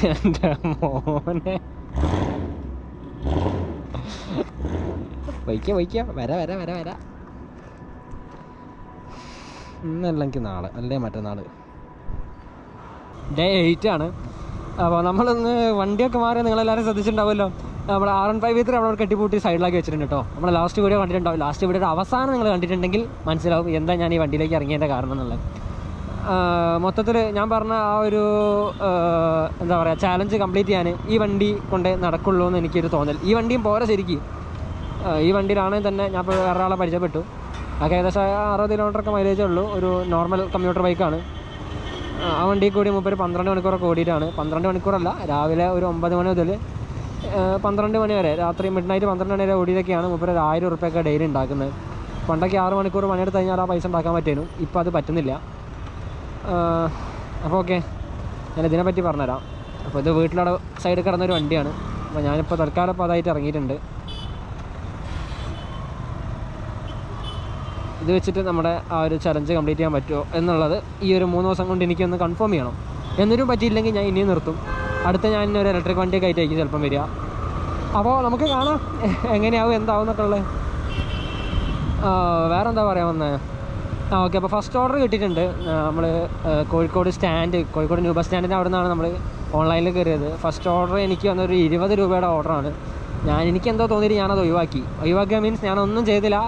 എൻ്റെ മോനെ വയ്ക്കുക വരാ ഇന്നല്ലെങ്കിൽ നാളെ അല്ലേ മറ്റന്നാൾ ഡേ 8 ആണ്. അപ്പോൾ നമ്മളിന്ന് വണ്ടിയൊക്കെ മാറി നിങ്ങളെല്ലാവരും ശ്രദ്ധിച്ചിട്ടുണ്ടാവുമല്ലോ. നമ്മൾ R15 അവിടെ കെട്ടിപ്പൂട്ടി സൈഡിലാക്കി വെച്ചിട്ടുണ്ട് കേട്ടോ. നമ്മൾ ലാസ്റ്റ് വീഡിയോ കണ്ടിട്ടുണ്ടാവും. ലാസ്റ്റ് വീഡിയോയുടെ അവസാനം നിങ്ങൾ കണ്ടിട്ടുണ്ടെങ്കിൽ മനസ്സിലാവും എന്താ ഞാൻ ഈ വണ്ടിയിലേക്ക് ഇറങ്ങിയതിൻ്റെ കാരണം എന്നുള്ളത്. മൊത്തത്തിൽ ഞാൻ പറഞ്ഞ ആ ഒരു എന്താ പറയുക ചാലഞ്ച് കംപ്ലീറ്റ് ചെയ്യാൻ ഈ വണ്ടി കൊണ്ട് നടക്കുള്ളൂ എന്ന് എനിക്കൊരു തോന്നൽ. ഈ വണ്ടിയും പോരാ ശരിക്കും. ഈ വണ്ടിയിലാണെങ്കിൽ തന്നെ ഞാൻ ഇപ്പോൾ വേറെ ആളെ പരിചയപ്പെട്ടു. അതൊക്കെ ഏകദേശം 60 കിലോമീറ്ററൊക്കെ മൈലേജേ ഉള്ളൂ. ഒരു നോർമൽ കമ്പ്യൂട്ടർ ബൈക്കാണ്. ആ വണ്ടി കൂടി 12 മണിക്കൂറൊക്കെ ഓടിയിട്ടാണ്. 12 മണിക്കൂറല്ല, രാവിലെ ഒരു 9 മണി മുതൽ 12 മണി വരെ, രാത്രി മിഡ്നൈറ്റ് 12 മണി വരെ ഓടിയതൊക്കെയാണ് 1000 ഉറുപ്പ്യൊക്കെ ഡെയിലി ഉണ്ടാക്കുന്നത്. പണ്ടൊക്കെ 6 മണിക്കൂർ പണിയെടുത്ത് കഴിഞ്ഞാൽ ആ പൈസ ഉണ്ടാക്കാൻ പറ്റുന്നു. ഇപ്പോൾ അത് പറ്റുന്നില്ല. അപ്പോൾ ഓക്കെ, ഞാൻ ഇതിനെപ്പറ്റി പറഞ്ഞുതരാം. അപ്പോൾ ഇത് വീട്ടിലവിടെ സൈഡിൽ കിടന്നൊരു വണ്ടിയാണ്. അപ്പോൾ ഞാനിപ്പോൾ തൽക്കാലം ഇപ്പോൾ അതായിട്ട് ഇറങ്ങിയിട്ടുണ്ട്. ഇത് വെച്ചിട്ട് നമ്മുടെ ആ ഒരു ചലഞ്ച് കംപ്ലീറ്റ് ചെയ്യാൻ പറ്റുമോ എന്നുള്ളത് ഈ ഒരു 3 ദിവസം കൊണ്ട് എനിക്കൊന്ന് കൺഫേം ചെയ്യണം. എന്നിട്ടും പറ്റിയില്ലെങ്കിൽ ഞാൻ ഇനിയും നിർത്തും. അടുത്ത ഞാൻ ഒരു ഇലക്ട്രിക് വണ്ടിയൊക്കെ ആയിട്ടായിരിക്കും ചിലപ്പം വരിക. അപ്പോൾ നമുക്ക് കാണാം എങ്ങനെയാവും എന്താവും എന്നൊക്കെ ഉള്ളത്. വേറെ എന്താ പറയാൻ വന്നത്? ഓക്കെ, അപ്പോൾ ഫസ്റ്റ് ഓർഡർ കിട്ടിയിട്ടുണ്ട്. നമ്മൾ കോഴിക്കോട് ന്യൂ ബസ് സ്റ്റാൻഡിൻ്റെ അവിടെ നിന്നാണ് നമ്മൾ ഓൺലൈനിൽ കയറിയത്. ഫസ്റ്റ് ഓർഡർ എനിക്ക് വന്നൊരു 20 രൂപയുടെ ഓർഡറാണ്. എനിക്കെന്തോ തോന്നിയിട്ട് ഞാനത് ഒഴിവാക്കിയ മീൻസ് ഞാനൊന്നും ചെയ്തില്ല,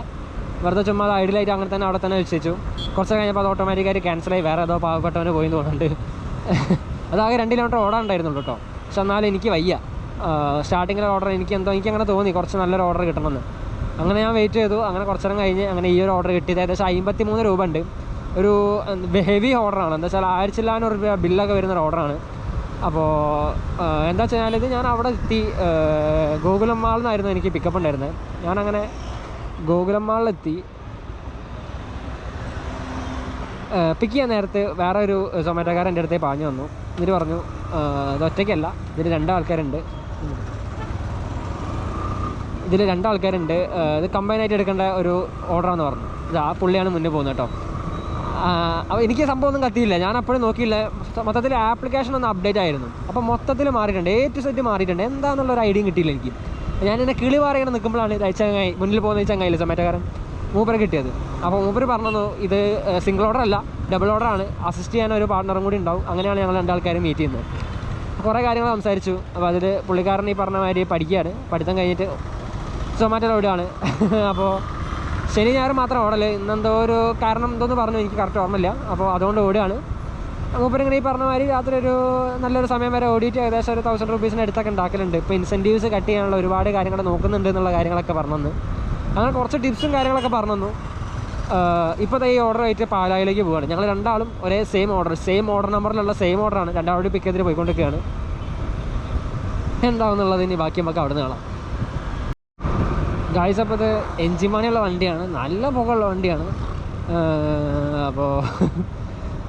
വെറുതെ ചുമ്മാ അത് ഐഡിയലായിട്ട് അങ്ങനെ തന്നെ അവിടെ തന്നെ വെച്ചു. കുറച്ച് കഴിഞ്ഞപ്പോൾ അത് ഓട്ടോമാറ്റിക്കായിട്ട് ക്യാൻസലായി, വേറെ ഏതോ പാവപ്പെട്ടവന് പോയി തോന്നുന്നുണ്ട്. അതാകെ 2 കിലോമീറ്റർ ഓടാനുണ്ടായിരുന്നുള്ളൂ കേട്ടോ. പക്ഷെ എന്നാലും എനിക്ക് വയ്യ. സ്റ്റാർട്ടിങ്ങിലെ ഓർഡർ എനിക്കങ്ങനെ തോന്നി കുറച്ച് നല്ലൊരു ഓർഡർ കിട്ടണമെന്ന്. അങ്ങനെ ഞാൻ വെയിറ്റ് ചെയ്തു. അങ്ങനെ കുറച്ച് നേരം കഴിഞ്ഞ് അങ്ങനെ ഈ ഒരു ഓർഡർ കിട്ടിയത് ഏകദേശം 53 രൂപ ഉണ്ട്. ഒരു ഹെവി ഓർഡറാണ്. എന്താ വെച്ചാൽ 1000 രൂപ ബില്ലൊക്കെ വരുന്നൊരു ഓർഡറാണ്. അപ്പോൾ എന്താ വെച്ചാൽ ഇത് ഞാൻ അവിടെ എത്തി. ഗോകുലം മാളിൽ നിന്നായിരുന്നു എനിക്ക് പിക്കപ്പ് ഉണ്ടായിരുന്നത്. ഞാനങ്ങനെ ഗോകുലം മാളിലെത്തി. പിക്ക് ചെയ്യാൻ നേരത്ത് വേറെ ഒരു സൊമാറ്റോക്കാരൻ എൻ്റെ അടുത്തേക്ക് പാഞ്ഞു വന്നു. എന്നിട്ട് പറഞ്ഞു ഇത് ഒറ്റയ്ക്കല്ല, ഇതിൽ 2 ആൾക്കാരുണ്ട്, ഇത് കമ്പൈനായിട്ട് എടുക്കേണ്ട ഒരു ഓർഡറാണെന്ന് പറഞ്ഞു. ഇത് ആ പുള്ളിയാണ് മുന്നേ പോകുന്നത് കേട്ടോ. അപ്പോൾ എനിക്ക് സംഭവം ഒന്നും കത്തിയില്ല, ഞാൻ അപ്പോഴും നോക്കിയില്ല. മൊത്തത്തിൽ ആപ്ലിക്കേഷൻ ഒന്ന് അപ്ഡേറ്റ് ആയിരുന്നു. അപ്പോൾ മൊത്തത്തിൽ മാറിയിട്ടുണ്ട്, A to Z മാറിയിട്ടുണ്ട്. എന്താണെന്നുള്ളൊരു ഐഡിയയും കിട്ടിയില്ല എനിക്ക്. ഞാനെന്നെ കിളി പാറിങ്ങനെ നിൽക്കുമ്പോഴാണ് ചങ്ങായി മുന്നിൽ പോകുന്ന ചങ്ങായില്ല സൊമാറ്റോക്കാരൻ മൂപ്പർ കിട്ടിയത്. അപ്പോൾ മൂപ്പർ പറഞ്ഞു ഇത് സിംഗിൾ ഓർഡർ അല്ല, ഡബിൾ ഓർഡറാണ്, അസിസ്റ്റ് ചെയ്യാൻ ഒരു പാർട്ണറും കൂടി ഉണ്ടാവും. അങ്ങനെയാണ് ഞങ്ങൾ 2 ആൾക്കാരും മീറ്റ് ചെയ്യുന്നത്. കുറേ കാര്യങ്ങൾ സംസാരിച്ചു. അപ്പോൾ അതിൽ പുള്ളിക്കാരൻ ഈ പറഞ്ഞ മാതിരി പഠിക്കുകയാണ്, പഠിത്തം കഴിഞ്ഞിട്ട് സൊമാറ്റോയിൽ ഓടുകയാണ്. അപ്പോൾ ശനി ഞായർ മാത്രം ഓടല്, ഇന്നെന്തോ ഒരു കാരണം എന്തോന്ന് പറഞ്ഞു, എനിക്ക് കറക്റ്റ് ഓർമ്മയില്ല. അപ്പോൾ അതുകൊണ്ട് ഓടുകയാണ്. മൂപ്പരിങ്ങനെ ഈ പറഞ്ഞ മാതിരി രാത്രി ഒരു നല്ലൊരു സമയം വരെ ഓടിയിട്ട് ഏകദേശം ഒരു 1000 രൂപീസിന് അടുത്തൊക്കെ ഉണ്ടാക്കലുണ്ട്. ഇപ്പോൾ ഇൻസെൻറ്റീവ്സ് കട്ട് ചെയ്യാനുള്ള ഒരുപാട് കാര്യങ്ങൾ നോക്കുന്നുണ്ട് എന്നുള്ള കാര്യങ്ങളൊക്കെ പറഞ്ഞു. അങ്ങനെ കുറച്ച് ടിപ്സും കാര്യങ്ങളൊക്കെ പറഞ്ഞു. ഇപ്പോൾ ഈ ഓർഡർ ആയിട്ട് പാലായിലേക്ക് പോവുകയാണ്. ഞങ്ങൾ 2 ആളും ഒരേ സെയിം ഓർഡർ നമ്പറിലുള്ള സെയിം ഓർഡറാണ്. 2 ആളുടെ പിക്ക് ചെയ്തിട്ട് പോയിക്കൊണ്ടിരിക്കുകയാണ്. എന്താവുന്നുള്ളത് ഇനി ബാക്കി നമുക്ക് അവിടെ നിന്ന് കാണാം. ഗായ്സ്, അപ്പോൾ ഇത് എൻജിൻ പണിയുള്ള വണ്ടിയാണ്, നല്ല പുകയുള്ള വണ്ടിയാണ്. അപ്പോൾ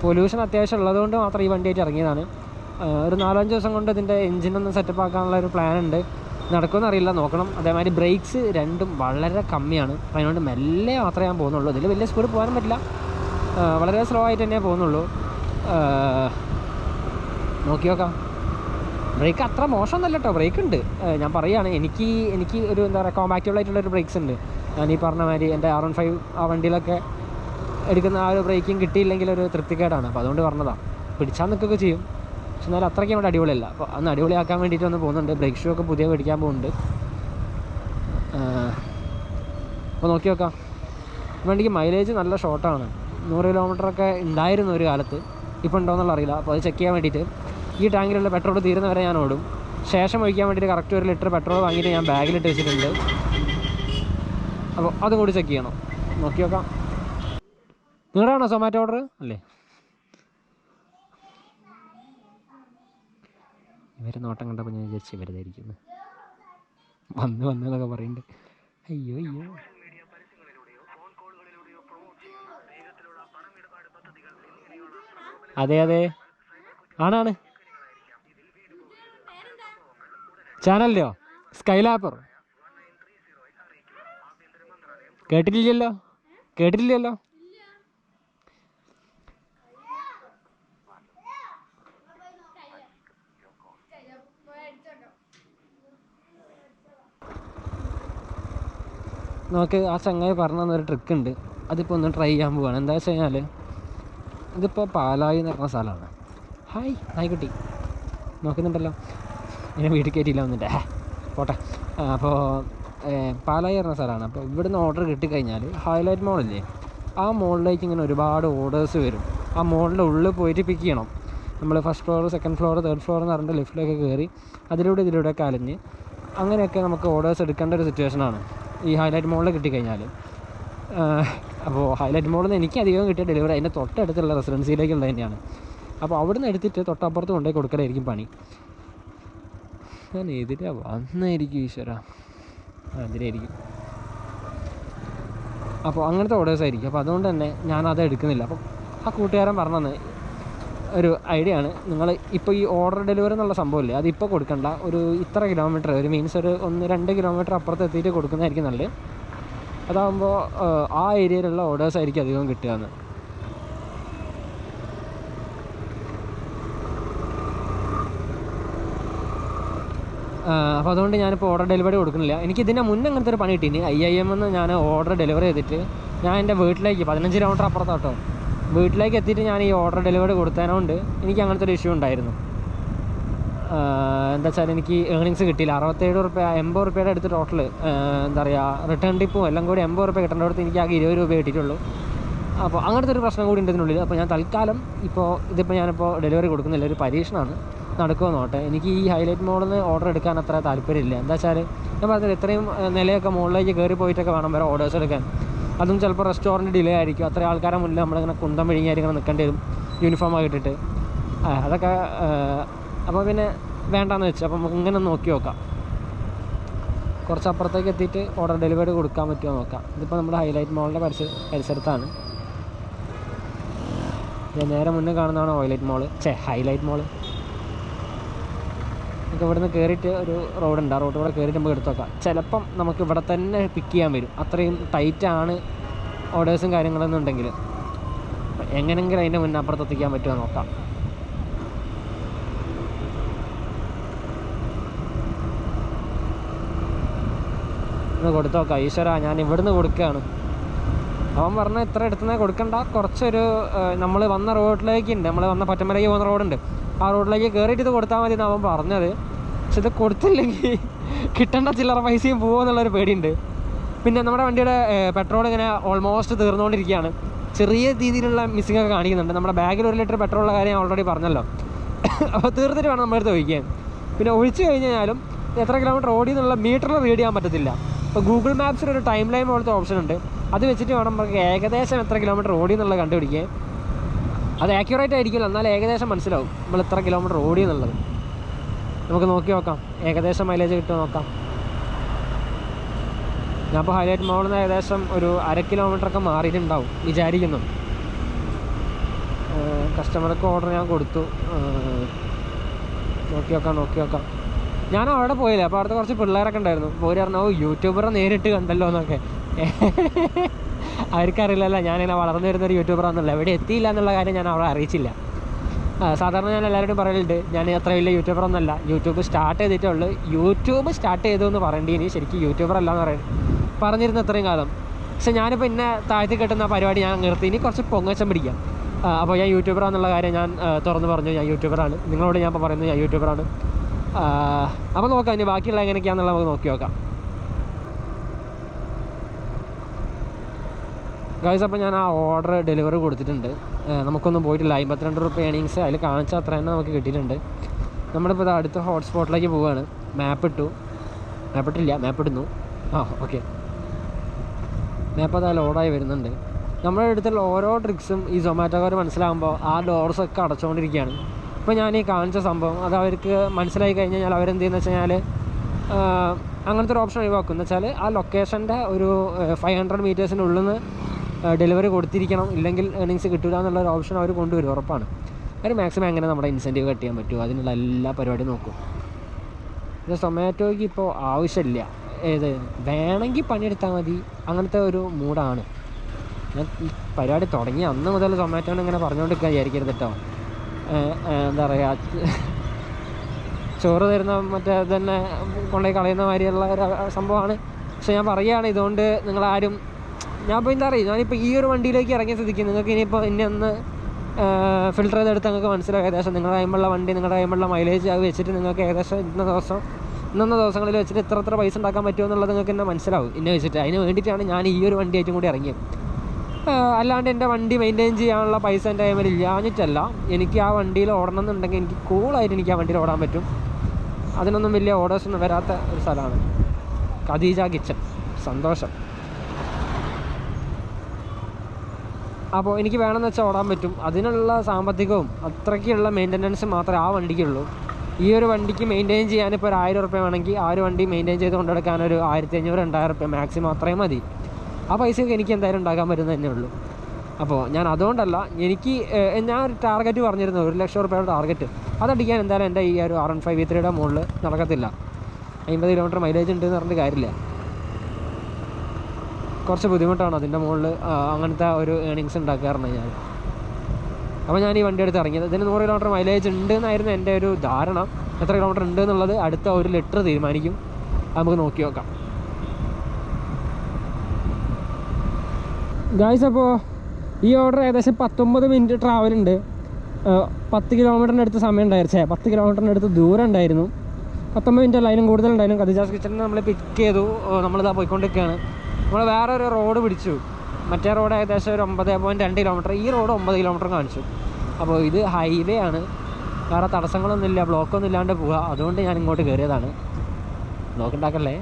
പൊല്യൂഷൻ അത്യാവശ്യം ഉള്ളതുകൊണ്ട് മാത്രം ഈ വണ്ടിയായിട്ട് ഇറങ്ങിയതാണ്. ഒരു 4-5 ദിവസം കൊണ്ട് ഇതിൻ്റെ എൻജിനൊന്ന് സെറ്റപ്പ് ആക്കാനുള്ള ഒരു പ്ലാൻ ഉണ്ട്. നടക്കുമെന്ന് അറിയില്ല, നോക്കണം. അതേമാതിരി ബ്രേക്സ് രണ്ടും വളരെ കമ്മിയാണ്. അതിനോട് മെല്ലെ മാത്രമേ ഞാൻ പോകുന്നുള്ളൂ. ഇതിൽ വലിയ സ്പീഡ് പോകാനും പറ്റില്ല, വളരെ സ്ലോ ആയിട്ട് തന്നെ പോകുന്നുള്ളൂ. നോക്കി നോക്കാം. ബ്രേക്ക് അത്ര മോശമൊന്നുമല്ല കേട്ടോ, ബ്രേക്ക് ഉണ്ട്. ഞാൻ പറയുകയാണ്, എനിക്ക് ഒരു എന്താ പറയുക കോമ്പാക്റ്റബിൾ ആയിട്ടുള്ളൊരു ബ്രേക്സ് ഉണ്ട്. ഞാൻ ഈ പറഞ്ഞ മാതിരി എൻ്റെ R15 ആ വണ്ടിയിലൊക്കെ എടുക്കുന്ന ആ ഒരു ബ്രേക്കിംഗ് കിട്ടിയില്ലെങ്കിൽ ഒരു തൃപ്തിക്കേടാണ്. അപ്പോൾ അതുകൊണ്ട് പറഞ്ഞതാണ്. പിടിച്ചാൽ നിൽക്കുകയൊക്കെ ചെയ്യും, പക്ഷെ എന്നാലും അത്രയ്ക്കും അവിടെ അടിപൊളിയല്ല. അപ്പോൾ അന്ന് അടിപൊളിയാക്കാൻ വേണ്ടിയിട്ട് ഒന്ന് പോകുന്നുണ്ട്. ബ്രേക്ക് ഷൂ ഒക്കെ പുതിയ മേടിക്കാൻ പോകുന്നുണ്ട്. അപ്പോൾ നോക്കി നോക്കാം. വണ്ടിക്ക് മൈലേജ് നല്ല ഷോർട്ടാണ്. 100 കിലോമീറ്ററൊക്കെ ഉണ്ടായിരുന്നു ഒരു കാലത്ത്, ഇപ്പോൾ ഉണ്ടോയെന്നുള്ള അറിയില്ല. അപ്പോൾ അത് ചെക്ക് ചെയ്യാൻ വേണ്ടിയിട്ട് ഈ ടാങ്കിലുള്ള പെട്രോൾ തീരുന്നവരെ ഞാൻ ഓടും. ശേഷം ഒഴിക്കാൻ വേണ്ടിയിട്ട് കറക്റ്റ് 1 ലിറ്റർ പെട്രോൾ വാങ്ങിയിട്ട് ഞാൻ ബാഗിലിട്ട് വെച്ചിട്ടുണ്ട്. അപ്പോൾ അതും കൂടി ചെക്ക് ചെയ്യണം. നോക്കി നോക്കാം. നിങ്ങളുടെയാണോ സൊമാറ്റോ ഓർഡർ അല്ലേ? ഇവർ നോട്ടം കണ്ടപ്പോൾ ഞാൻ വിചാരിച്ചു ഇവരതായിരിക്കുന്നു. വന്നതൊക്കെ പറയുന്നുണ്ട്. അയ്യോ. അതെ ആണാണ്. ചാനലിൻ്റെയോ? സ്കൈലാപ്പർ കേട്ടിട്ടില്ലല്ലോ. നമുക്ക് ആ ചങ്ങായി പറഞ്ഞു തന്നൊരു ട്രിക്ക് ഉണ്ട്, അതിപ്പോൾ ഒന്ന് ട്രൈ ചെയ്യാൻ പോവുകയാണ്. എന്താ വെച്ച് കഴിഞ്ഞാൽ ഇതിപ്പോൾ പാലായി എന്ന് പറഞ്ഞ സ്ഥലമാണ്. ഹായ് നായ്ക്കുട്ടി നോക്കുന്നുണ്ടല്ലോ, എന്നെ വീട്ടിൽ കയറ്റിയില്ല വന്നിട്ട് പോട്ടെ. അപ്പോൾ പാലായി പറഞ്ഞ സ്ഥലമാണ്. അപ്പോൾ ഇവിടുന്ന് ഓർഡർ കിട്ടിക്കഴിഞ്ഞാൽ ഹൈലൈറ്റ് മോളില്ലേ, ആ മോളിലേക്ക് ഇങ്ങനെ ഒരുപാട് ഓർഡേഴ്സ് വരും. ആ മോളിൻ്റെ ഉള്ളിൽ പോയിട്ട് പിക്ക് ചെയ്യണം. നമ്മൾ first floor, second floor, third floor എന്ന് പറഞ്ഞിട്ട് ലിഫ്റ്റിലൊക്കെ കയറി ഇതിലൂടെയൊക്കെ അലഞ്ഞ് അങ്ങനെയൊക്കെ നമുക്ക് ഓർഡേഴ്സ് എടുക്കേണ്ട ഒരു സിറ്റുവേഷനാണ് ഈ ഹൈലൈറ്റ് മോളിൽ കിട്ടിക്കഴിഞ്ഞാൽ. അപ്പോൾ ഹൈലൈറ്റ് മോളിൽ നിന്ന് എനിക്ക് അധികം കിട്ടിയ ഡെലിവറി അതിൻ്റെ തൊട്ടടുത്തുള്ള റെസിഡൻസിയിലേക്കുള്ളത് തന്നെയാണ്. അപ്പോൾ അവിടെ നിന്ന് എടുത്തിട്ട് തൊട്ടപ്പുറത്ത് കൊണ്ടുപോയി കൊടുക്കലായിരിക്കും പണി. ഞാൻ എതിരെ വന്നായിരിക്കും ഈശ്വര, എതിരായിരിക്കും. അപ്പോൾ അങ്ങനത്തെ ഓർഡേഴ്സ് ആയിരിക്കും. അപ്പോൾ അതുകൊണ്ട് തന്നെ ഞാനത് എടുക്കുന്നില്ല. അപ്പം ആ കൂട്ടുകാരൻ പറഞ്ഞത് ഒരു ഐഡിയ ആണ്, നിങ്ങൾ ഇപ്പോൾ ഈ ഓർഡർ ഡെലിവറി എന്നുള്ള സംഭവമില്ലേ, അതിപ്പോൾ കൊടുക്കണ്ട, ഒരു ഇത്ര കിലോമീറ്റർ, ഒരു മീൻസ് ഒരു 1-2 കിലോമീറ്റർ അപ്പുറത്ത് എത്തിയിട്ട് കൊടുക്കുന്നതായിരിക്കും നല്ലത്. അതാകുമ്പോൾ ആ ഏരിയയിലുള്ള ഓർഡേഴ്സ് ആയിരിക്കും അധികം കിട്ടുകയെന്ന്. അപ്പോൾ അതുകൊണ്ട് ഞാനിപ്പോൾ ഓർഡർ ഡെലിവറി കൊടുക്കുന്നില്ല. എനിക്കിതിൻ്റെ മുന്നേ അങ്ങനത്തെ ഒരു പണി കിട്ടീന്. IIM എന്ന് ഞാൻ ഓർഡർ ഡെലിവറി ചെയ്തിട്ട് ഞാൻ എൻ്റെ വീട്ടിലേക്ക് 15 കിലോമീറ്റർ അപ്പുറത്തോട്ടോ വീട്ടിലേക്ക് എത്തിയിട്ട് ഞാൻ ഈ ഓർഡർ ഡെലിവറി കൊടുത്തതിനോണ്ട് എനിക്ക് അങ്ങനത്തെ ഒരു ഇഷ്യൂ ഉണ്ടായിരുന്നു. എന്താ വെച്ചാൽ എനിക്ക് ഏർണിങ്സ് കിട്ടിയില്ല. 67 റുപ്യ 80 റുപ്യയുടെ അടുത്ത് ടോട്ടൽ എന്താ പറയുക റിട്ടേൺ ടിപ്പും എല്ലാം കൂടി 80 റുപ്യ കിട്ടേണ്ടടുത്ത് എനിക്ക് ആകെ 20 രൂപ കിട്ടിയിട്ടുള്ളൂ. അപ്പോൾ അങ്ങനത്തെ ഒരു പ്രശ്നം കൂടി ഉണ്ട് ഇതിനുള്ളിൽ. അപ്പോൾ ഞാൻ തൽക്കാലം ഇതിപ്പോൾ ഞാനിപ്പോൾ ഡെലിവറി കൊടുക്കുന്നില്ല, ഒരു പരീക്ഷണമാണ്, നടക്കുമോ നോട്ടെ. എനിക്ക് ഈ ഹൈലൈറ്റ് മോളിൽ നിന്ന് ഓർഡർ എടുക്കാൻ അത്ര താല്പര്യമില്ല. എന്താ വെച്ചാൽ ഞാൻ പറഞ്ഞത് ഇത്രയും നിലയൊക്കെ മുകളിലേക്ക് കയറി പോയിട്ടൊക്കെ വേണം വരെ ഓർഡേഴ്സ് എടുക്കാൻ. അതും ചിലപ്പോൾ റെസ്റ്റോറൻറ്റ് ഡിലേ ആയിരിക്കും. അത്ര ആൾക്കാരെ മുന്നിൽ നമ്മളിങ്ങനെ കുന്തം വിഴുങ്ങിയായിരിക്കും ഇങ്ങനെ നിൽക്കേണ്ടി വരും യൂണിഫോമൊക്കെ ഇട്ടിട്ട്. അതൊക്കെ അപ്പോൾ പിന്നെ വേണ്ടാന്ന് വെച്ചു. അപ്പോൾ നമുക്ക് ഇങ്ങനെ നോക്കി നോക്കാം, കുറച്ച് അപ്പുറത്തേക്ക് എത്തിയിട്ട് ഓർഡർ ഡെലിവറി കൊടുക്കാൻ പറ്റുമോ നോക്കാം. ഇതിപ്പോൾ നമ്മുടെ ഹൈലൈറ്റ് മോളിൻ്റെ പരിസരത്താണ്. ഞാൻ നേരെ മുന്നേ കാണുന്നതാണ് ഹൈലൈറ്റ് മോള്. നമുക്ക് ഇവിടുന്ന് കയറിയിട്ട് ഒരു റോഡുണ്ട്, ആ റോഡ് കൂടെ കയറിയിട്ട് നമുക്ക് എടുത്ത് നോക്കാം. ചിലപ്പം നമുക്ക് ഇവിടെ തന്നെ പിക്ക് ചെയ്യാൻ വരും, അത്രയും ടൈറ്റാണ് ഓർഡേഴ്സും കാര്യങ്ങളൊന്നും ഉണ്ടെങ്കിൽ. എങ്ങനെയെങ്കിലും അതിൻ്റെ മുന്നേ അപ്പുറത്ത് എത്തിക്കാൻ പറ്റുമോ നോക്കാം. ഒന്ന് കൊടുത്തു നോക്കാം. ഈശ്വര, ഞാൻ ഇവിടുന്ന് കൊടുക്കുകയാണ്. അവൻ പറഞ്ഞ ഇത്ര എടുത്തുനിന്ന് കൊടുക്കണ്ട, കുറച്ചൊരു നമ്മൾ വന്ന റോഡിലേക്ക് ഉണ്ട്, നമ്മൾ വന്ന പറ്റമലയ്ക്ക് പോകുന്ന റോഡുണ്ട്, ആ റോഡിലേക്ക് കയറിയിട്ട് ഇത് കൊടുത്താൽ മതി എന്ന് അവൻ പറഞ്ഞത്. പക്ഷെ ഇത് കൊടുത്തില്ലെങ്കിൽ കിട്ടേണ്ട ചില്ലറ പൈസയും പോകുമെന്നുള്ളൊരു പേടിയുണ്ട്. പിന്നെ നമ്മുടെ വണ്ടിയുടെ പെട്രോൾ ഇങ്ങനെ ഓൾമോസ്റ്റ് തീർന്നുകൊണ്ടിരിക്കുകയാണ്. ചെറിയ രീതിയിലുള്ള മിസ്സിംഗ് ഒക്കെ കാണിക്കുന്നുണ്ട്. നമ്മുടെ ബാഗിൽ 1 ലിറ്റർ പെട്രോളിൻ്റെ കാര്യം ഓൾറെഡി പറഞ്ഞല്ലോ. അപ്പോൾ തീർത്തിട്ട് വേണം നമ്മളെടുത്ത് ഒഴിക്കാൻ. പിന്നെ ഒഴിച്ച് കഴിഞ്ഞാലും എത്ര കിലോമീറ്റർ ഓടി എന്നുള്ള മീറ്ററിൽ റീഡ് ചെയ്യാൻ പറ്റത്തില്ല. ഇപ്പോൾ ഗൂഗിൾ മാപ്സിൽ ഒരു ടൈം ലൈൻ പോലത്തെ ഓപ്ഷൻ ഉണ്ട്, അത് വെച്ചിട്ട് വേണം നമുക്ക് ഏകദേശം എത്ര കിലോമീറ്റർ ഓടി എന്നുള്ളത് കണ്ടുപിടിക്കാൻ. അത് ആക്യുറേറ്റ് ആയിരിക്കില്ല, എന്നാൽ ഏകദേശം മനസ്സിലാവും നമ്മൾ എത്ര കിലോമീറ്റർ ഓടി എന്നുള്ളത്. നമുക്ക് നോക്കി നോക്കാം, ഏകദേശം മൈലേജ് കിട്ടുമോ നോക്കാം. ഞാനിപ്പോൾ ഹൈലൈറ്റ് മോളിൽ നിന്ന് ഏകദേശം ഒരു 1/2 കിലോമീറ്ററൊക്കെ മാറിയിട്ടുണ്ടാവും വിചാരിക്കുന്നു. കസ്റ്റമർക്ക് ഓർഡർ ഞാൻ കൊടുത്തു. നോക്കി നോക്കാം. ഞാൻ അവിടെ പോയില്ല, അപ്പോൾ അവിടുത്തെ കുറച്ച് പിള്ളേരൊക്കെ ഉണ്ടായിരുന്നു. പോയി പറഞ്ഞു, ഓ യൂട്യൂബറെ നേരിട്ട് കണ്ടല്ലോ എന്നൊക്കെ. അവർക്കറിയില്ലല്ലോ ഞാനിങ്ങനെ വളർന്നു വരുന്നൊരു യൂട്യൂബറാണെന്നല്ല, എവിടെ എത്തിയില്ല എന്നുള്ള കാര്യം ഞാൻ അവിടെ അറിയിച്ചില്ല. സാധാരണ ഞാൻ എല്ലാവരോടും പറയലുണ്ട്, ഞാൻ അത്ര വലിയ യൂട്യൂബറൊന്നുമല്ല, യൂട്യൂബ് സ്റ്റാർട്ട് ചെയ്തിട്ടുള്ളൂ. യൂട്യൂബ് സ്റ്റാർട്ട് ചെയ്തു എന്ന് പറയേണ്ടി, ശരിക്കും യൂട്യൂബർ അല്ല എന്ന് പറഞ്ഞിരുന്ന അത്രയും കാലം. പക്ഷെ ഞാനിപ്പോൾ എന്നെ താഴ്ത്തി കെട്ടുന്ന പരിപാടി ഞാൻ നിർത്തി, ഇനി കുറച്ച് പൊങ്ങച്ചം പിടിക്കാം. അപ്പോൾ ഞാൻ യൂട്യൂബറാണെന്നുള്ള കാര്യം ഞാൻ തുറന്ന് പറഞ്ഞു, ഞാൻ യൂട്യൂബറാണ്. നിങ്ങളോട് ഞാൻ ഇപ്പോൾ പറയുന്നത് ഞാൻ യൂട്യൂബറാണ്. അപ്പോൾ നോക്കാം ഇനി ബാക്കിയുള്ള എങ്ങനെയൊക്കെയാണെന്നുള്ളത് നമുക്ക് നോക്കി നോക്കാം. ഗൈസ്, അപ്പോൾ ഞാൻ ആ ഓർഡർ ഡെലിവറി കൊടുത്തിട്ടുണ്ട്. നമുക്കൊന്നും പോയിട്ടില്ല. 52 റുപ്യ ഏണിങ്സ് അതിൽ കാണിച്ച അത്ര തന്നെ നമുക്ക് കിട്ടിയിട്ടുണ്ട്. നമ്മളിപ്പോൾ ഇത് അടുത്ത ഹോട്ട്സ്പോട്ടിലേക്ക് പോവുകയാണ്. മാപ്പ് ഇടുന്നു. ഓക്കെ, മാപ്പ് അത് ലോഡായി വരുന്നുണ്ട്. നമ്മുടെ അടുത്തുള്ള ഓരോ ട്രിക്സും ഈ സൊമാറ്റോക്കാർ മനസ്സിലാകുമ്പോൾ ആ ഡോർസൊക്കെ അടച്ചുകൊണ്ടിരിക്കുകയാണ്. ഇപ്പോൾ ഞാൻ ഈ കാണിച്ച സംഭവം അത് അവർക്ക് മനസ്സിലായി കഴിഞ്ഞാൽ അവരെന്ത് ചെയ്യുന്നത് വെച്ച് കഴിഞ്ഞാൽ അങ്ങനത്തെ ഒരു ഓപ്ഷൻ ഒഴിവാക്കും. എന്ന് വെച്ചാൽ ആ ലൊക്കേഷൻ്റെ ഒരു 500 മീറ്റേഴ്സിൻ്റെ ഉള്ളിൽ നിന്ന് ഡെലിവറി കൊടുത്തിരിക്കണം, ഇല്ലെങ്കിൽ ഏർണിങ്സ് കിട്ടില്ല എന്നുള്ളൊരു ഓപ്ഷൻ അവർ കൊണ്ടുവരും, ഉറപ്പാണ്. അവർ മാക്സിമം എങ്ങനെ നമ്മുടെ ഇൻസെൻറ്റീവ് കട്ട് ചെയ്യാൻ പറ്റുമോ അതിനുള്ള എല്ലാ പരിപാടിയും നോക്കും. ഇത് സൊമാറ്റോയ്ക്ക് ഇപ്പോൾ ആവശ്യമില്ല, വേണമെങ്കിൽ പണിയെടുത്താൽ മതി, അങ്ങനത്തെ ഒരു മൂഡാണ്. ഞാൻ ഈ പരിപാടി തുടങ്ങി അന്ന് മുതൽ സൊമാറ്റോനെ ഇങ്ങനെ പറഞ്ഞുകൊണ്ടിരിക്കുക വിചാരിക്കരുത് കേട്ടോ. എന്താ പറയുക, ചോറ് തരുന്ന മറ്റേ തന്നെ കൊണ്ടുപോയി കളയുന്ന മാതിരിയുള്ള ഒരു സംഭവമാണ് പക്ഷെ ഞാൻ പറയുകയാണ്, ഇതുകൊണ്ട് നിങ്ങളാരും, ഞാൻ ഇപ്പോൾ എന്താ പറയുക, ഞാനിപ്പോൾ ഈ ഒരു വണ്ടിയിലേക്ക് ഇറങ്ങിയ സ്ഥിതിക്ക് നിങ്ങൾക്ക് ഇനിയിപ്പോൾ ഇനി ഒന്ന് ഫിൽറ്റർ ചെയ്തെടുത്ത് നിങ്ങൾക്ക് മനസ്സിലാവും ഏകദേശം നിങ്ങളുടെ കൈമുള്ള വണ്ടി, നിങ്ങളുടെ കൈമുള്ള മൈലേജ് അത് വെച്ചിട്ട് നിങ്ങൾക്ക് ഏകദേശം ഇന്ന ദിവസങ്ങളിൽ വെച്ചിട്ട് എത്ര പൈസ ഉണ്ടാക്കാൻ പറ്റുമോ എന്നുള്ളത് നിങ്ങൾക്ക് എന്നെ മനസ്സിലാവും ഇന്നെ വെച്ചിട്ട്. അതിന് വേണ്ടിയിട്ടാണ് ഞാൻ ഈ ഒരു വണ്ടിയായിട്ടും കൂടി ഇറങ്ങിയത്. അല്ലാണ്ട് എൻ്റെ വണ്ടി മെയിൻറ്റെയിൻ ചെയ്യാനുള്ള പൈസ എൻ്റെ കൈമിൽ ഇല്ലാഞ്ഞിട്ടല്ല. എനിക്ക് ആ വണ്ടിയിൽ ഓടണം എന്നുണ്ടെങ്കിൽ എനിക്ക് കൂളായിട്ട് എനിക്ക് ആ വണ്ടിയിൽ ഓടാൻ പറ്റും. അതിനൊന്നും വലിയ ഓർഡേഴ്സൊന്നും വരാത്ത ഒരു സ്ഥലമാണ് ഖദീജ കിച്ചൺ. സന്തോഷം. അപ്പോൾ എനിക്ക് വേണമെന്ന് വെച്ചാൽ ഓടാൻ പറ്റും. അതിനുള്ള സാമ്പത്തികവും അത്രയ്ക്കുള്ള മെയിൻ്റനൻസ് മാത്രമേ ആ വണ്ടിക്കുള്ളൂ. ഈ ഒരു വണ്ടിക്ക് മെയിൻറ്റെയിൻ ചെയ്യാനിപ്പോൾ ഒരു 1000 റുപ്യ വേണമെങ്കിൽ ആ ഒരു വണ്ടി മെയിൻറ്റെയിൻ ചെയ്ത് കൊണ്ടെടുക്കാൻ ഒരു 1500-2000 റുപ്യ മാക്സിമം അത്രയും മതി. ആ പൈസയൊക്കെ എനിക്ക് എന്തായാലും ഉണ്ടാക്കാൻ പറ്റുന്നത് തന്നെ ഉള്ളൂ. അപ്പോൾ ഞാൻ അതുകൊണ്ടല്ല, എനിക്ക് ഞാൻ ഒരു ടാർഗറ്റ് പറഞ്ഞിരുന്നു, 1 ലക്ഷം റുപ്യയുടെ ടാർഗറ്റ്. അതടിക്കാൻ എന്തായാലും എൻ്റെ ഈ ഒരു R15 V3യുടെ മുകളിൽ നടക്കത്തില്ല. 50 കിലോമീറ്റർ മൈലേജ് ഉണ്ട് എന്ന് പറഞ്ഞിട്ട് കാര്യമില്ല. കുറച്ച് ബുദ്ധിമുട്ടാണ് അതിൻ്റെ മുകളിൽ അങ്ങനത്തെ ഒരു ഏണിങ്സ് ഉണ്ടാക്കാറുണ്ട് ഞാൻ. അപ്പോൾ ഞാൻ ഈ വണ്ടി എടുത്ത് ഇറങ്ങിയത്. ഇതിന് 100 കിലോമീറ്റർ മൈലേജ് ഉണ്ട് എന്നായിരുന്നു എൻ്റെ ഒരു ധാരണ. എത്ര കിലോമീറ്റർ ഉണ്ട് എന്നുള്ളത് അടുത്ത 1 ലിറ്റർ തീരുമാനിക്കും. നമുക്ക് നോക്കി നോക്കാം ഗായ്സ്. അപ്പോൾ ഈ ഓർഡർ ഏകദേശം 19 മിനിറ്റ് ട്രാവലുണ്ട്. 10 കിലോമീറ്ററിൻ്റെ അടുത്ത് സമയം ഉണ്ടായിരുന്നു. 10 കിലോമീറ്ററിൻ്റെ അടുത്ത് ദൂരം ഉണ്ടായിരുന്നു. 19 മിനിറ്റ് അല്ല, അതിനും കൂടുതലുണ്ടായിരുന്നു. ഖദീജാസ് കിച്ചണിൽ നമ്മൾ പിക്ക് ചെയ്തു. നമ്മളിതാ പോയിക്കൊണ്ടിരിക്കുകയാണ്. നമ്മൾ വേറെ ഒരു റോഡ് പിടിച്ചു. മറ്റേ റോഡ് ഏകദേശം ഒരു 9.2 കിലോമീറ്റർ, ഈ റോഡ് 9 കിലോമീറ്റർ കാണിച്ചു. അപ്പോൾ ഇത് ഹൈവേ ആണ്, വേറെ തടസ്സങ്ങളൊന്നുമില്ല, ബ്ലോക്കൊന്നും ഇല്ലാണ്ട് പോവുക. അതുകൊണ്ട് ഞാൻ ഇങ്ങോട്ട് കയറിയതാണ്. ബ്ലോക്ക് ഉണ്ടാക്കല്ലേ.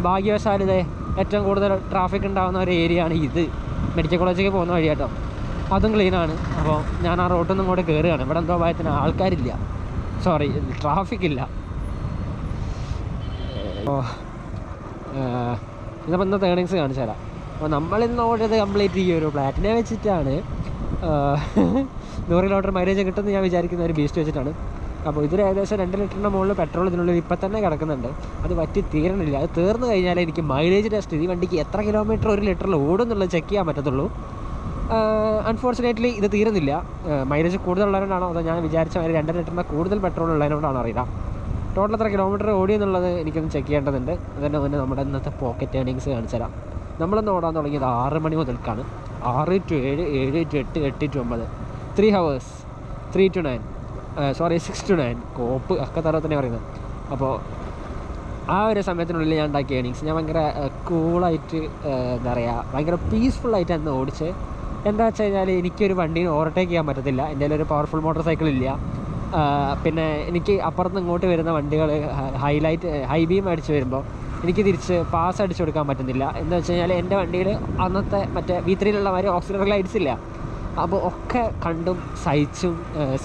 ഭാഗ്യവശാൽ ഇതേ ഏറ്റവും കൂടുതൽ ട്രാഫിക് ഉണ്ടാകുന്ന ഒരു ഏരിയ ആണ് ഇത്. മെഡിക്കൽ കോളേജിലേക്ക് പോകുന്ന വഴി കേട്ടോ, അതും ക്ലീനാണ്. അപ്പോൾ ഞാൻ ആ റോട്ടിൽ നിന്ന് ഇങ്ങോട്ട് കയറുകയാണ്. ഇവിടെ എന്തോ ഭയത്തിന് ആൾക്കാരില്ല, സോറി ട്രാഫിക് ഇല്ല. അപ്പോൾ ഇതിപ്പോൾ ഇന്നത്തെ ഏണിങ്സ് കാണിച്ചു തരാം. അപ്പോൾ നമ്മളിന്ന് ഓടിയത് കംപ്ലീറ്റ് ഈ ഒരു പ്ലാറ്റിനെ വെച്ചിട്ടാണ്. 100 കിലോമീറ്റർ മൈലേജ് കിട്ടുമെന്ന് ഞാൻ വിചാരിക്കുന്ന ഒരു ബീസ്റ്റ് വെച്ചിട്ടാണ്. അപ്പോൾ ഇതിൽ ഏകദേശം 2 ലിറ്ററിൻ്റെ മുകളിൽ പെട്രോൾ ഇതിനുള്ളിൽ ഇപ്പം തന്നെ കിടക്കുന്നുണ്ട്. അത് വറ്റി തീരണില്ല. അത് തീർന്നു കഴിഞ്ഞാൽ എനിക്ക് മൈലേജ് ടെസ്റ്റ്, ഈ വണ്ടിക്ക് എത്ര കിലോമീറ്റർ 1 ലിറ്ററിൽ ഓടും എന്നുള്ളത് ചെക്ക് ചെയ്യാൻ പറ്റത്തുള്ളൂ. അൺഫോർച്ചുനേറ്റ്ലി ഇത് തീരുന്നില്ല. മൈലേജ് കൂടുതലുള്ളതുകൊണ്ടാണോ അതോ ഞാൻ വിചാരിച്ച മാതിരി 2 ലിറ്ററിൻ്റെ കൂടുതൽ പെട്രോൾ ഉള്ളതിനോടാണോ അറിയില്ല. ടോട്ടൽ എത്ര കിലോമീറ്റർ ഓടി എന്നുള്ളത് എനിക്കൊന്ന് ചെക്ക് ചെയ്യേണ്ടതുണ്ട്. അതിൻ്റെ മുന്നേ നമ്മുടെ ഇന്നത്തെ പോക്കറ്റ് ഏണിങ്സ് കാണിച്ചു തരാം. നമ്മളിന്ന് ഓടാൻ തുടങ്ങിയത് 6 മണി മുതൽക്കാണ്. 6 to 7, 7 to 8, 8 to 9, 3 hours, 3 to 9, 6 to 9. കോപ്പ് ഒക്കെ തരം തന്നെ പറയുന്നത്. അപ്പോൾ ആ ഒരു സമയത്തിനുള്ളിൽ ഞാൻ ഉണ്ടാക്കിയ ഏണിങ്സ് ഞാൻ ഭയങ്കര കൂളായിട്ട്, എന്താ പറയുക, ഭയങ്കര പീസ്ഫുള്ളായിട്ട് അന്ന് ഓടിച്ച്. എന്താ വെച്ച് കഴിഞ്ഞാൽ എനിക്കൊരു വണ്ടീനെ ഓവർടേക്ക് ചെയ്യാൻ പറ്റത്തില്ല. എൻ്റെ ഒരു പവർഫുൾ മോട്ടോർ സൈക്കിൾ ഇല്ല. പിന്നെ എനിക്ക് അപ്പുറത്ത് ഇങ്ങോട്ട് വരുന്ന വണ്ടികൾ ഹൈ ബീം അടിച്ച് വരുമ്പോൾ എനിക്ക് തിരിച്ച് പാസ് അടിച്ചു കൊടുക്കാൻ പറ്റുന്നില്ല. എന്താ വെച്ച് കഴിഞ്ഞാൽ എൻ്റെ വണ്ടിയിൽ അന്നത്തെ മറ്റേ V3യിലുള്ള മാതിരി ഓക്സിലറി ലൈറ്റ്സ് ഇല്ല. അപ്പോൾ ഒക്കെ കണ്ടും സഹിച്ചും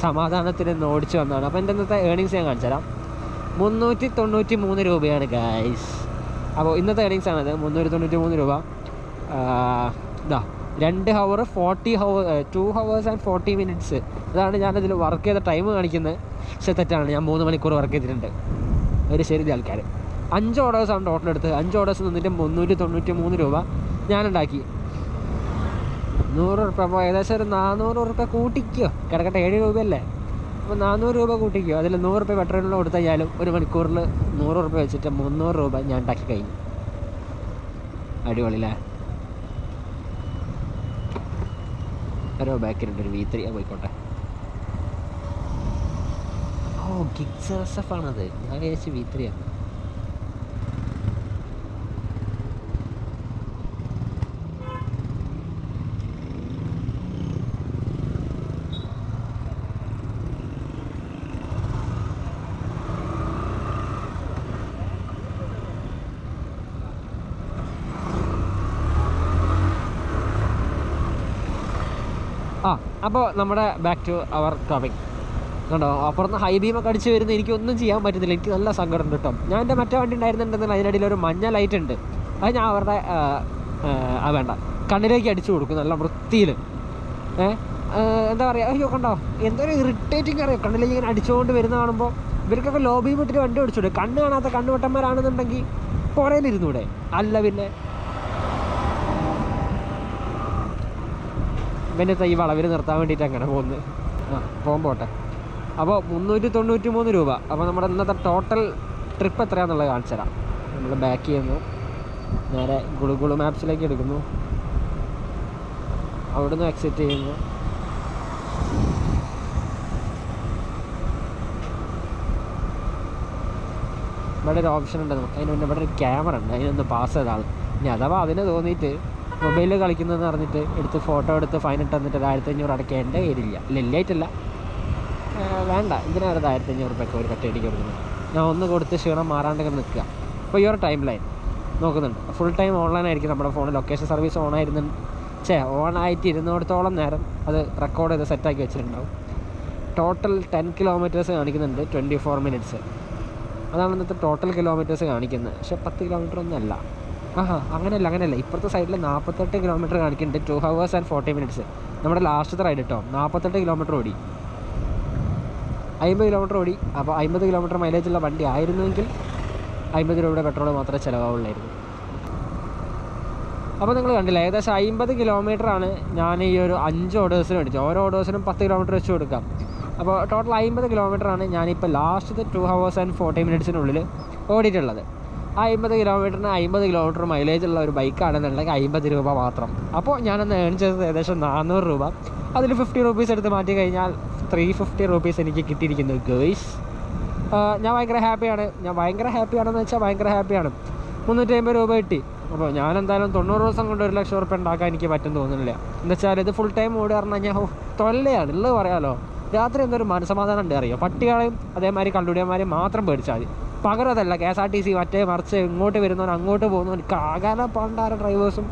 സമാധാനത്തിൽ നിന്ന് ഓടിച്ചു വന്നതാണ്. അപ്പോൾ എൻ്റെ ഇന്നത്തെ ഏണിങ്സ് ഞാൻ കാണിച്ചു തരാം. 393 രൂപയാണ് ഗൈസ്. അപ്പോൾ ഇന്നത്തെ ഏണിങ്സ് ആണത്, 393 രൂപ. ഇതാ 2 hours and 40 minutes. അതാണ് ഞാനതിൽ വർക്ക് ചെയ്ത ടൈം കാണിക്കുന്നത്. പക്ഷേ തെറ്റാണ്, ഞാൻ 3 മണിക്കൂർ വർക്ക് ചെയ്തിട്ടുണ്ട്. ഒരു ശരി ആൾക്കാർ 5 ഓർഡേഴ്സാണ് ടോട്ടൽ എടുത്ത്. 5 ഓർഡേഴ്സ് നിന്നിട്ട് 393 രൂപ ഞാനുണ്ടാക്കി. 100 റുപ്യ, അപ്പോൾ ഏകദേശം ഒരു 400 റുപ്യ കൂട്ടിക്കോ, കിടക്കട്ടെ 7 രൂപയല്ലേ. അപ്പോൾ 400 രൂപ കൂട്ടിക്കോ. അതിൽ 100 റുപ്യ പെട്രോളിന് കൊടുത്തു കഴിഞ്ഞാലും ഒരു മണിക്കൂറിൽ 100 റുപ്യ വെച്ചിട്ട് 300 രൂപ ഞാൻ ഉണ്ടാക്കി കഴിഞ്ഞു. അടിപൊളിയല്ലേ. ഓരോ ബാക്കിലുണ്ട് ഒരു V3 പോയിക്കോട്ടെ. ഗിഗ്സ് RSF ആണത്. ഞാൻ വിചാരിച്ചു V3 ആണ്. അപ്പോൾ നമ്മുടെ ബാക്ക് ടു അവർ ടോപ്പിക് കണ്ടോ. അപ്പുറത്ത് ഹൈ ബീമൊക്കെ അടിച്ച് വരുന്ന എനിക്കൊന്നും ചെയ്യാൻ പറ്റുന്നില്ല. എനിക്ക് നല്ല സങ്കടമുണ്ട് കേട്ടോ. ഞാൻ എൻ്റെ മറ്റേ വണ്ടി ഉണ്ടായിരുന്നുണ്ടെങ്കിൽ അതിനിടയിൽ ഒരു മഞ്ഞ ലൈറ്റ് ഉണ്ട്. അത് ഞാൻ അവരുടെ വേണ്ട കണ്ണിലേക്ക് അടിച്ചു കൊടുക്കും നല്ല വൃത്തിയിൽ. എന്താ പറയുക, അയ്യോ കണ്ടോ എന്തൊരു ഇറിറ്റേറ്റിംഗ് അറിയാം. കണ്ണിലേക്ക് ഇങ്ങനെ അടിച്ചുകൊണ്ട് വരുന്ന കാണുമ്പോൾ ഇവർക്കൊക്കെ ലോ ബീം ഇട്ടിട്ട് വണ്ടി ഓടിച്ചൂടെ. കണ്ണ് കാണാത്ത കണ്ണുവട്ടന്മാരാണെന്നുണ്ടെങ്കിൽ പുറയിലിരുന്നൂടെ. അല്ല പിന്നെ ഇവൻ്റെ ഈ വളവിൽ നിർത്താൻ വേണ്ടിയിട്ട് അങ്ങനെ പോകുന്നത്. പോട്ടെ. അപ്പോൾ 393 രൂപ. അപ്പോൾ നമ്മുടെ ഇന്നത്തെ ടോട്ടൽ ട്രിപ്പ് എത്രയാണെന്നുള്ളത് കാണിച്ചു തരാം. നമ്മൾ ബാക്ക് ചെയ്യുന്നു, നേരെ ഗുളു മാപ്സിലേക്ക് എടുക്കുന്നു, അവിടുന്ന് എക്സിറ്റ് ചെയ്യുന്നു. ഇവിടെ ഒരു ഓപ്ഷൻ ഉണ്ട് നമുക്ക്, അതിന് മുന്നേ ഇവിടെ ഒരു ക്യാമറ ഉണ്ട്, അതിനൊന്ന് പാസ് ചെയ്ത ആൾ. ഇനി അഥവാ അതിന് തോന്നിയിട്ട് മൊബൈലിൽ കളിക്കുന്നതെന്ന് പറഞ്ഞിട്ട് എടുത്ത് ഫോട്ടോ എടുത്ത് ഫൈൻ ഇട്ട് തന്നിട്ട് 1500 അടയ്ക്കുക എൻ്റെ കയ്യിലില്ല. ഇല്ലായിട്ടല്ല, വേണ്ട, ഇതിനാണ് 1500 രൂപയ്ക്ക് ഒരു കട്ടയടിക്ക് കൊടുക്കുന്നത്. ഞാൻ ഒന്ന് കൊടുത്ത് ക്ഷീണം മാറാണ്ടൊക്കെ നിൽക്കുക. ഇപ്പോൾ ഈ ഒരു ടൈം ലൈൻ നോക്കുന്നുണ്ട്, ഫുൾ ടൈം ഓൺലൈൻ ആയിരിക്കും നമ്മുടെ ഫോണിൽ. ലൊക്കേഷൻ സർവീസ് ഓണായിട്ട് ഇരുന്നിടത്തോളം നേരം അത് റെക്കോർഡ് ചെയ്ത് സെറ്റാക്കി വെച്ചിട്ടുണ്ടാവും. ടോട്ടൽ 10 കിലോമീറ്റേഴ്സ് കാണിക്കുന്നുണ്ട്, 24 മിനിറ്റ്സ്. അതാണ് ഇന്നത്തെ ടോട്ടൽ കിലോമീറ്റേഴ്സ് കാണിക്കുന്നത്. പക്ഷേ 10 കിലോമീറ്റർ ഒന്നും അല്ല. അങ്ങനെയല്ല. ഇപ്പുറത്തെ സൈഡിൽ 48 കിലോമീറ്റർ കാണിക്കുന്നുണ്ട്, 2 hours and 40 minutes. നമ്മുടെ ലാസ്റ്റത്തെ റൈഡ് കേട്ടോ, 48 കിലോമീറ്റർ ഓടി, 50 കിലോമീറ്റർ ഓടി. അപ്പോൾ 50 കിലോമീറ്റർ മൈലേജുള്ള വണ്ടി ആയിരുന്നുവെങ്കിൽ 50 രൂപയുടെ പെട്രോൾ മാത്രമേ ചിലവാവുള്ളായിരുന്നു. അപ്പോൾ നിങ്ങൾ കണ്ടില്ല, ഏകദേശം 50 കിലോമീറ്ററാണ് ഞാൻ ഈ ഒരു 5 ഓർഡേഴ്സിന് മേടിച്ചത്. ഓരോ ഓർഡേഴ്സിനും 10 കിലോമീറ്റർ വെച്ച് കൊടുക്കാം. അപ്പോൾ ടോട്ടൽ 50 കിലോമീറ്ററാണ് ഞാനിപ്പോൾ ലാസ്റ്റത്തെ 2 hours and 40 minutesനുള്ളിൽ ഓടിയിട്ടുള്ളത്. ആ 50 കിലോമീറ്ററിന് 50 കിലോമീറ്റർ മൈലേജുള്ള ഒരു ബൈക്കാണെന്നുണ്ടെങ്കിൽ 50 രൂപ മാത്രം. അപ്പോൾ ഞാനന്ന് ഏൺ ചെയ്തത് ഏകദേശം 400 രൂപ. അതിൽ 50 rupees എടുത്ത് മാറ്റി കഴിഞ്ഞാൽ 350 rupees എനിക്ക് കിട്ടിയിരിക്കുന്നു ഗേയ്സ്. ഞാൻ ഭയങ്കര ഹാപ്പിയാണെന്ന് വെച്ചാൽ ഭയങ്കര ഹാപ്പിയാണ്. 350 രൂപ കിട്ടി. അപ്പോൾ ഞാൻ എന്തായാലും 90 ദിവസം കൊണ്ട് 1 ലക്ഷം റുപ്യ ഉണ്ടാക്കാൻ എനിക്ക് പറ്റും തോന്നുന്നില്ല. എന്താ വെച്ചാൽ ഇത് ഫുൾ ടൈം ഓടി പറഞ്ഞു കഴിഞ്ഞാൽ തൊല്ലയാണ് ഉള്ളത് പറയാമല്ലോ. രാത്രി എന്തൊരു മനസ്സമാധാനം ഉണ്ട് അറിയോ. പട്ടികളെയും അതേമാതിരി കള്ളുടിയന്മാരെയും മാത്രം പേടിച്ചാൽ മതി. പകരം അതല്ല, KSRTC മറ്റേ മറിച്ച് ഇങ്ങോട്ട് വരുന്നവൻ അങ്ങോട്ട് പോകുന്നവൻ കാകാല പണ്ടാര ഡ്രൈവേഴ്സും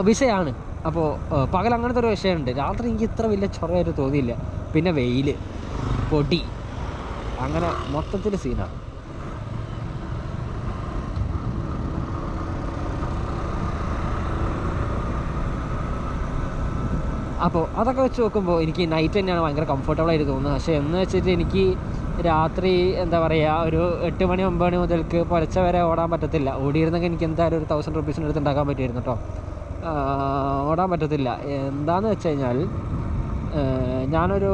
വിഷയമാണ്. അപ്പോൾ പകൽ അങ്ങനത്തെ ഒരു വിഷയമുണ്ട്. രാത്രി എനിക്ക് ഇത്ര വലിയ ചൊറയായിട്ട് തോന്നിയില്ല. പിന്നെ വെയിൽ, പൊടി, അങ്ങനെ മൊത്തത്തിൽ സീനാണ്. അപ്പോൾ അതൊക്കെ വെച്ച് നോക്കുമ്പോൾ എനിക്ക് നൈറ്റ് തന്നെയാണ് ഭയങ്കര കംഫർട്ടബിളായിട്ട് തോന്നുന്നത്. പക്ഷേ എന്ന് വെച്ചിട്ട് എനിക്ക് രാത്രി എന്താ പറയുക, ഒരു 8 മണി 9 മണി മുതൽക്ക് പുലർച്ച വരെ ഓടാൻ പറ്റത്തില്ല. ഓടിയിരുന്നെങ്കിൽ എനിക്ക് എന്തായാലും ഒരു 1000 rupees അടുത്ത് ഉണ്ടാക്കാൻ പറ്റുമായിരുന്നു കേട്ടോ. ഓടാൻ പറ്റത്തില്ല. എന്താണെന്ന് വെച്ച് കഴിഞ്ഞാൽ ഞാനൊരു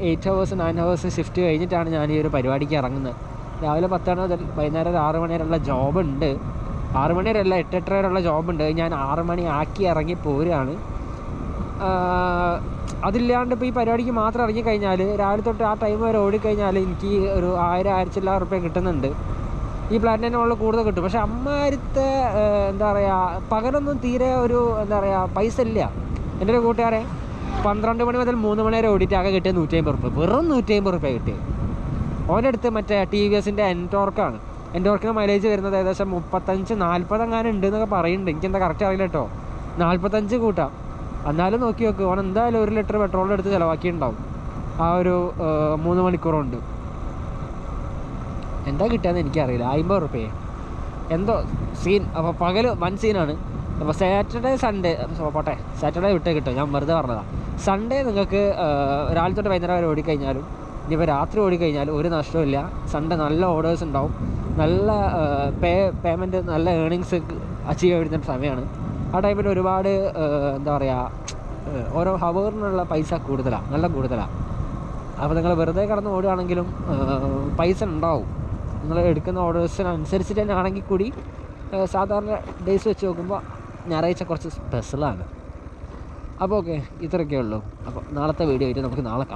8 hours 9 hours ഷിഫ്റ്റ് കഴിഞ്ഞിട്ടാണ് ഞാൻ ഈ ഒരു പരിപാടിക്ക് ഇറങ്ങുന്നത്. രാവിലെ 10 മണി മുതൽ വൈകുന്നേരം ഒരു 6 മണി വരെയുള്ള ജോബുണ്ട്. 6 മണി വരെയല്ല, 8-8 വരെയുള്ള ജോബുണ്ട്. ഞാൻ 6 മണി ആക്കി ഇറങ്ങി പോരുകയാണ്. അതില്ലാണ്ട് ഇപ്പോൾ ഈ പരിപാടിക്ക് മാത്രം ഇറങ്ങിക്കഴിഞ്ഞാൽ രാവിലെ തൊട്ട് ആ ടൈം വരെ ഓടിക്കഴിഞ്ഞാൽ എനിക്ക് ഒരു 1000-1000 റുപ്യ കിട്ടുന്നുണ്ട്. ഈ പ്ലാറ്റിൻ്റെ മുകളിൽ കൂടുതൽ കിട്ടും. പക്ഷേ അമ്മാരത്തെ എന്താ പറയുക, പകലൊന്നും തീരെ ഒരു എന്താ പറയുക പൈസ ഇല്ല. എൻ്റെ ഒരു കൂട്ടുകാരെ 12 മണി മുതൽ 3 മണി വരെ ഓടിയിട്ട് ആകെ കിട്ടിയത് 150 റുപ്യ, വെറും 150 റുപ്യ കിട്ടിയത്. ഓൻ്റെ അടുത്ത് മറ്റേ TVSൻ്റെ എൻടോർക്കാണ്. എൻടോർക്കിന് മൈലേജ് വരുന്നത് ഏകദേശം 35-40 അങ്ങനെ ഉണ്ട് എന്നൊക്കെ പറയുന്നുണ്ട്. എനിക്കെന്താ കറക്റ്റ് അറിയില്ല കേട്ടോ. 45 കൂട്ടാം. എന്നാലും നോക്കി നോക്ക്, ഓൻ എന്തായാലും 1 ലിറ്റർ പെട്രോളിൻ്റെ അടുത്ത് ചിലവാക്കിയിട്ടുണ്ടാവും ആ ഒരു 3 മണിക്കൂർ കൊണ്ട്. എന്താ കിട്ടുകയെന്ന് എനിക്കറിയില്ല. 50 റുപ്യ എന്തോ സീൻ. അപ്പോൾ പകൽ വൻ സീനാണ്. അപ്പോൾ സാറ്റർഡേ സൺഡേ പോട്ടെ, സാറ്റർഡേ വിട്ടേ കിട്ടും, ഞാൻ വെറുതെ പറഞ്ഞതാണ്. സൺഡേ നിങ്ങൾക്ക് രാവിലെ തൊട്ട് വൈകുന്നേരം വരെ ഓടിക്കഴിഞ്ഞാലും ഇനിയിപ്പോൾ രാത്രി ഓടിക്കഴിഞ്ഞാലും ഒരു നഷ്ടമില്ല. സൺഡേ നല്ല ഓർഡേഴ്സ് ഉണ്ടാവും, നല്ല പേയ്മെൻറ്റ്, നല്ല ഏർണിങ്സ് അച്ചീവ് ചെയ്യുന്ന സമയമാണ്. ആ ടൈമിൽ ഒരുപാട് എന്താ പറയുക, ഓരോ ഹവറിനുള്ള പൈസ കൂടുതലാണ്, നല്ല കൂടുതലാണ്. അപ്പോൾ നിങ്ങൾ വെറുതെ കിടന്ന് ഓടുകയാണെങ്കിലും പൈസ ഉണ്ടാവും. നിങ്ങൾ എടുക്കുന്ന ഓർഡേഴ്സിനനുസരിച്ചിട്ട് തന്നെ ആണെങ്കിൽ കൂടി സാധാരണ ഡേയ്സ് വെച്ച് നോക്കുമ്പോൾ ഞായറാഴ്ച കുറച്ച് സ്പെഷ്യലാണ്. അപ്പോൾ ഓക്കെ, ഇത്രയൊക്കെ ഉള്ളൂ. അപ്പോൾ നാളത്തെ വീഡിയോ ആയിട്ട് നമുക്ക് നാളെ കാണാം.